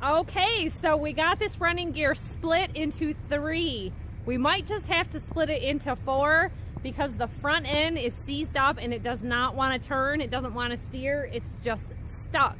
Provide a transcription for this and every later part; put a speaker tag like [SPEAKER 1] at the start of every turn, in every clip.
[SPEAKER 1] Okay, so we got this running gear split into 3. We might just have to split it into 4 because the front end is seized up and it does not want to turn. It doesn't want to steer. It's just stuck.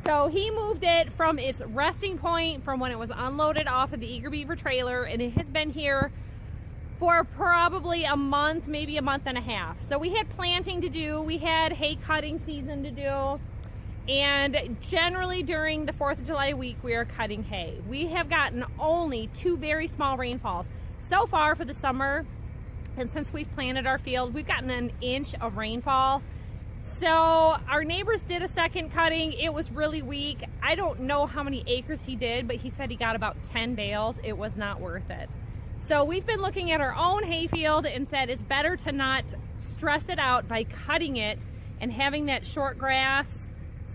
[SPEAKER 1] So he moved it from its resting point from when it was unloaded off of the Eager Beaver trailer, and it has been here for probably a month, maybe a month and a half. So we had planting to do, we had hay cutting season to do, and generally during the 4th of July week we are cutting hay. We have gotten only 2 very small rainfalls so far for the summer, and since we've planted our field we've gotten an inch of rainfall. So our neighbors did a second cutting. It was really weak. I don't know how many acres he did, but he said he got about 10 bales. It was not worth it. So we've been looking at our own hay field and said it's better to not stress it out by cutting it and having that short grass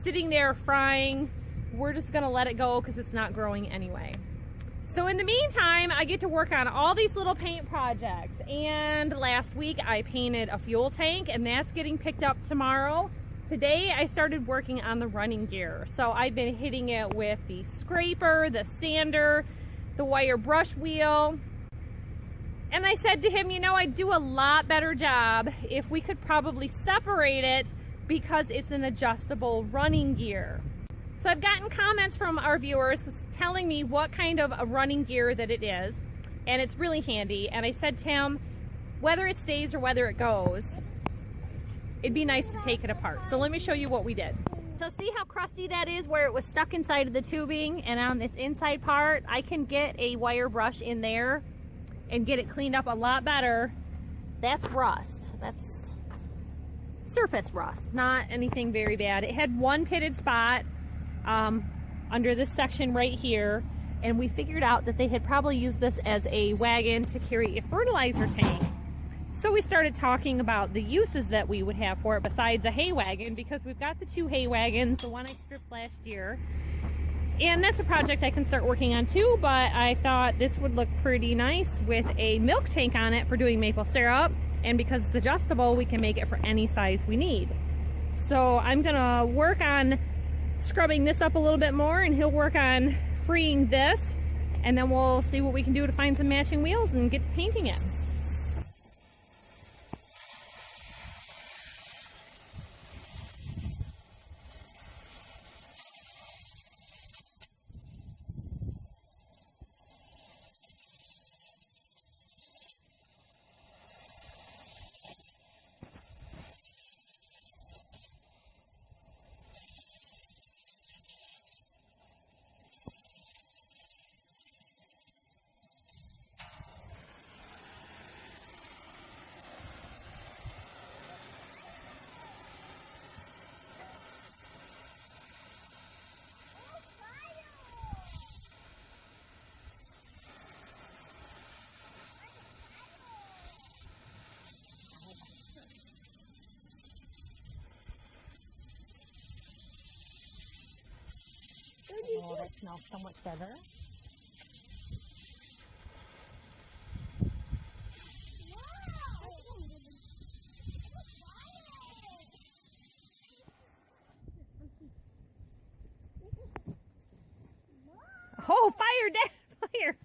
[SPEAKER 1] sitting there frying. We're just gonna let it go because it's not growing anyway. So in the meantime, I get to work on all these little paint projects. And last week I painted a fuel tank, and that's getting picked up tomorrow. Today I started working on the running gear. So I've been hitting it with the scraper, the sander, the wire brush wheel. And I said to him, you know, I'd do a lot better job if we could probably separate it because it's an adjustable running gear. So I've gotten comments from our viewers telling me what kind of a running gear that it is, and it's really handy. And I said to him, whether it stays or whether it goes, it'd be nice to take it apart. So let me show you what we did. So see how crusty that is where it was stuck inside of the tubing, and on this inside part I can get a wire brush in there and get it cleaned up a lot better. That's rust. That's surface rust, not anything very bad. It had one pitted spot under this section right here, and we figured out that they had probably used this as a wagon to carry a fertilizer tank. So we started talking about the uses that we would have for it besides a hay wagon, because we've got the 2 hay wagons, the one I stripped last year, and that's a project I can start working on too. But I thought this would look pretty nice with a milk tank on it for doing maple syrup, and because it's adjustable we can make it for any size we need. So I'm gonna work on scrubbing this up a little bit more, and he'll work on freeing this, and then we'll see what we can do to find some matching wheels and get to painting it. Oh, that smells so much better. Oh, fire, Dad! Fire!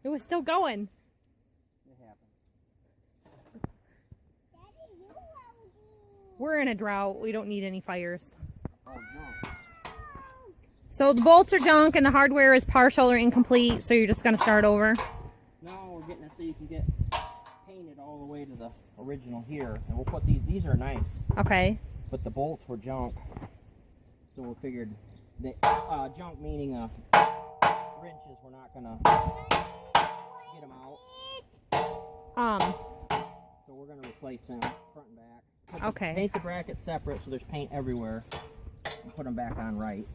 [SPEAKER 1] It was still going.
[SPEAKER 2] It happened.
[SPEAKER 1] We're in a drought. We don't need any fires.
[SPEAKER 2] Oh, no.
[SPEAKER 1] So the bolts are junk and the hardware is partial or incomplete, so you're just going to start over?
[SPEAKER 2] No, we're getting it so you can get painted all the way to the original here. And we'll put these are nice.
[SPEAKER 1] Okay.
[SPEAKER 2] But the bolts were junk. So we figured that, junk meaning wrenches, we're not going to get them out. So we're going to replace them front and back.
[SPEAKER 1] Okay.
[SPEAKER 2] Paint the brackets separate so there's paint everywhere. And put them back on right.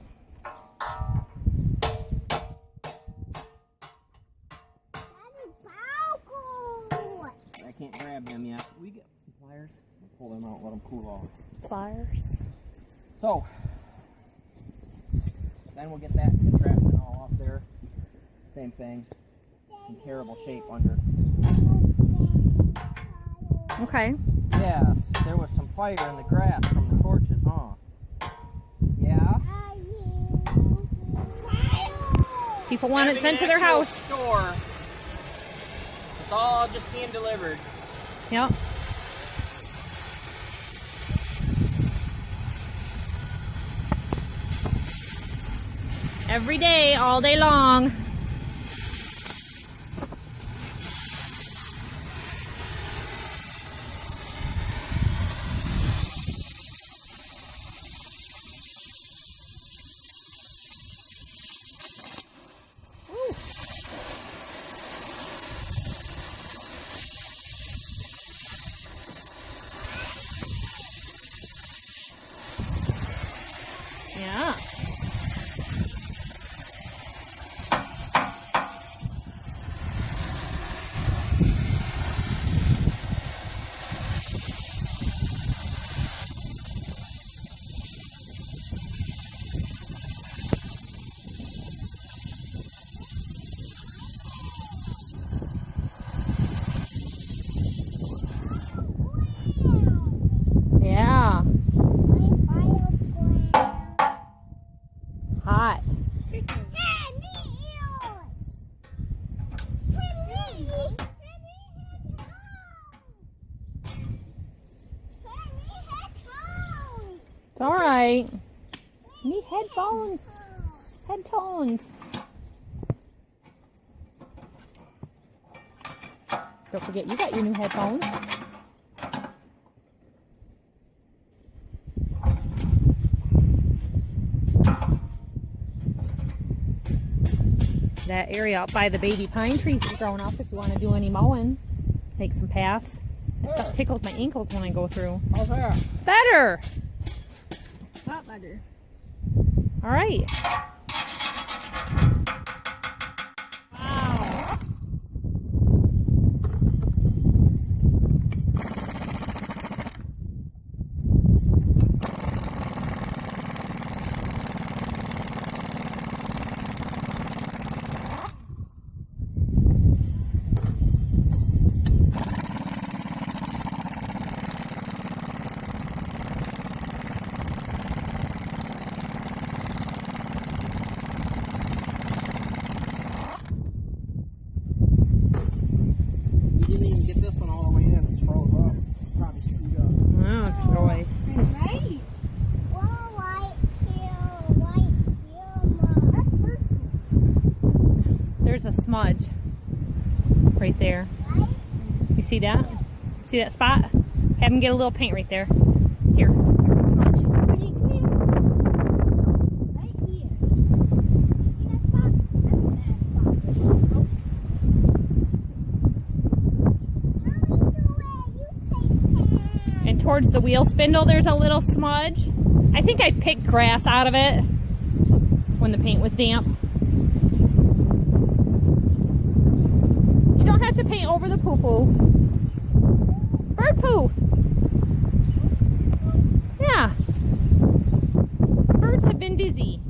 [SPEAKER 2] I can't grab them yet. We get some pliers. Pull them out, let them cool off.
[SPEAKER 1] Pliers.
[SPEAKER 2] So, then we'll get that contraption all off there. Same thing. In terrible shape under.
[SPEAKER 1] Okay.
[SPEAKER 2] Yes, there was some fire in the grass from the torches, huh? Yeah?
[SPEAKER 1] People want it sent to their
[SPEAKER 2] Having an
[SPEAKER 1] house.
[SPEAKER 2] actual store. It's all just being delivered.
[SPEAKER 1] Yep. Every day, all day long. Yeah. Yeah. Hot. It's all right. You need headphones. Headtones. Don't forget, you got your new headphones. That area out by the baby pine trees is grown up if you want to do any mowing. Make some paths. That stuff tickles my ankles when I go through.
[SPEAKER 2] How's that?
[SPEAKER 1] Better!
[SPEAKER 3] Not better.
[SPEAKER 1] All right. Smudge right there. You see that? See that spot? Have him get a little paint right there. Here, there's a smudge.
[SPEAKER 3] Right here. See that spot? That's that spot.
[SPEAKER 1] And towards the wheel spindle, there's a little smudge. I think I picked grass out of it when the paint was damp. Don't have to paint over the poo-poo. Bird poo. Yeah. Birds have been busy.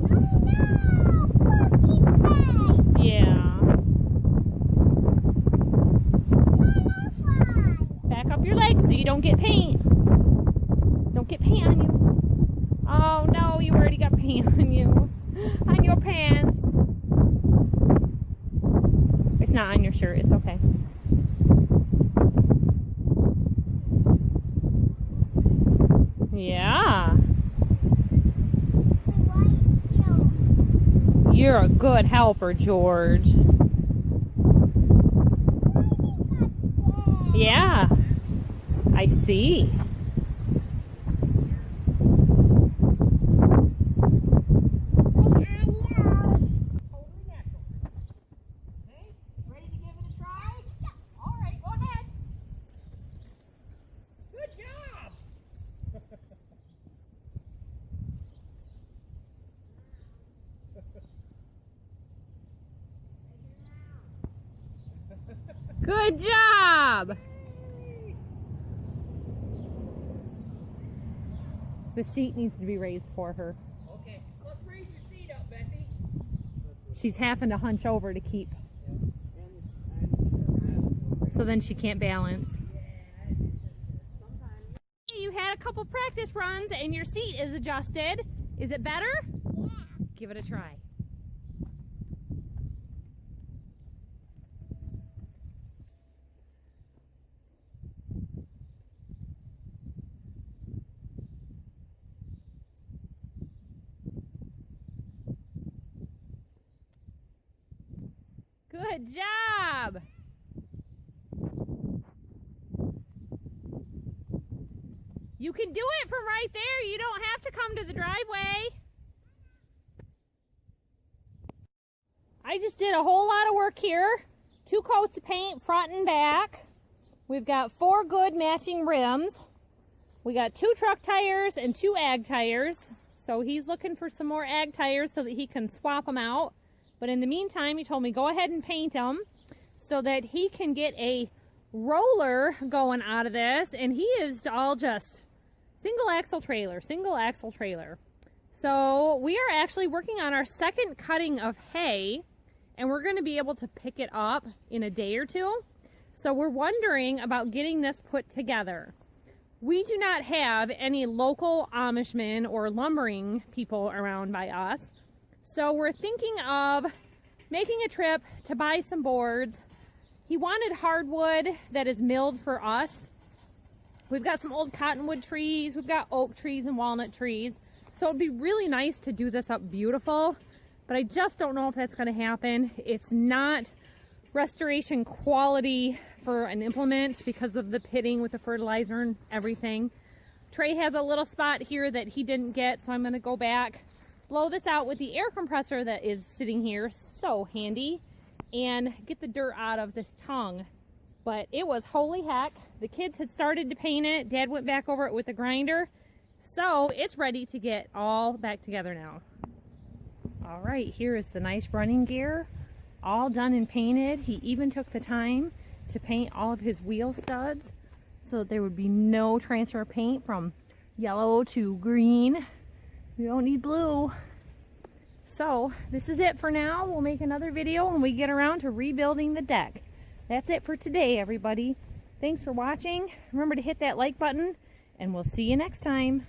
[SPEAKER 1] Yeah. Back up your legs so you don't get paint. Don't get paint on you. Oh no, you already got paint on you. On your pants. It's not on your shirt, it's okay. Yeah. You're a good helper, George. Yeah. I see. Good job! The seat needs to be raised for her.
[SPEAKER 2] Okay, let's raise your seat up, Bethy.
[SPEAKER 1] She's having to hunch over to keep. So then she can't balance. You had a couple practice runs and your seat is adjusted. Is it better?
[SPEAKER 3] Yeah.
[SPEAKER 1] Give it a try. Good job. You can do it from right there. You don't have to come to the driveway. I just did a whole lot of work here. 2 coats of paint front and back. We've got 4 good matching rims. We got 2 truck tires and 2 ag tires. So he's looking for some more ag tires so that he can swap them out. But in the meantime, he told me go ahead and paint them so that he can get a roller going out of this. And he is all just single axle trailer, single axle trailer. So we are actually working on our second cutting of hay, and we're going to be able to pick it up in a day or 2. So we're wondering about getting this put together. We do not have any local Amishmen or lumbering people around by us. So we're thinking of making a trip to buy some boards. He wanted hardwood that is milled for us. We've got some old cottonwood trees. We've got oak trees and walnut trees. So it'd be really nice to do this up beautiful, but I just don't know if that's going to happen. It's not restoration quality for an implement because of the pitting with the fertilizer and everything. Trey has a little spot here that he didn't get, so I'm going to go back, blow this out with the air compressor that is sitting here, so handy, and get the dirt out of this tongue. But it was holy heck. The kids had started to paint it. Dad went back over it with the grinder. So it's ready to get all back together now. All right, here is the nice running gear, all done and painted. He even took the time to paint all of his wheel studs so that there would be no transfer of paint from yellow to green. We don't need blue. So this is it for now. We'll make another video when we get around to rebuilding the deck. That's it for today, everybody. Thanks for watching. Remember to hit that like button, and we'll see you next time.